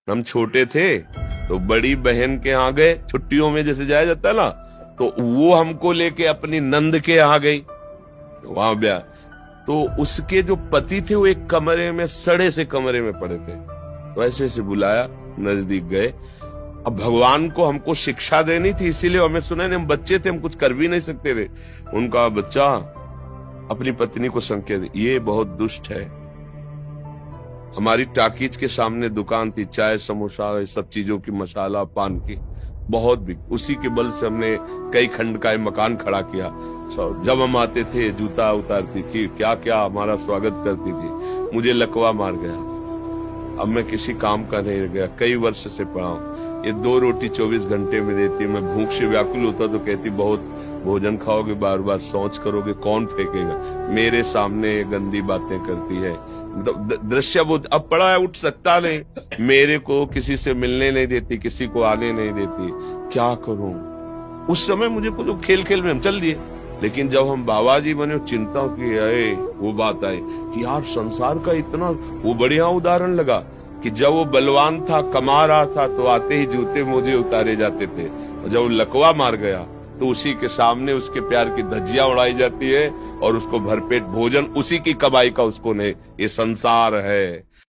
हम छोटे थे तो बड़ी बहन के यहाँ गए, छुट्टियों में जैसे जाया जाता है ना, तो वो हमको लेके अपनी नंद के यहाँ गई, वहां ब्याह। तो उसके जो पति थे वो एक कमरे में, सड़े से कमरे में पड़े थे, तो ऐसे से बुलाया, नजदीक गए। अब भगवान को हमको शिक्षा देनी थी, इसीलिए हमें सुना, हम बच्चे थे, हम कुछ कर भी नहीं सकते थे। उनका बच्चा अपनी पत्नी को संकेत, ये बहुत दुष्ट है। हमारी टाकीज के सामने दुकान थी, चाय समोसा सब चीजों की, मसाला पान की बहुत बिक, उसी के बल से हमने कई खंड का मकान खड़ा किया। जब हम आते थे जूता उतारती थी, क्या क्या हमारा स्वागत करती थी। मुझे लकवा मार गया, अब मैं किसी काम का नहीं रह गया, कई वर्ष से पड़ा हूं। ये 2 रोटी 24 घंटे में देती, मैं भूख से व्याकुल होता तो कहती बहुत भोजन खाओगे, बार बार शौच करोगे, कौन फेंकेगा। मेरे सामने गंदी बातें करती है, दृश्य बोध, अब पड़ा है, उठ सकता नहीं, मेरे को किसी से मिलने नहीं देती, किसी को आने नहीं देती, क्या करूं। उस समय मुझे कुछ खेल खेल में हम चल दिए, लेकिन जब हम बाबा जी बने, चिंता की आए, वो बात आई कि यार संसार का इतना, वो बढ़िया उदाहरण लगा कि जब वो बलवान था, कमा रहा था, तो आते ही जूते मोजे उतारे जाते थे, और जब वो लकवा मार गया तो उसी के सामने उसके प्यार की धज्जियां उड़ाई जाती है, और उसको भरपेट भोजन उसी की कमाई का उसको नहीं। ये संसार है।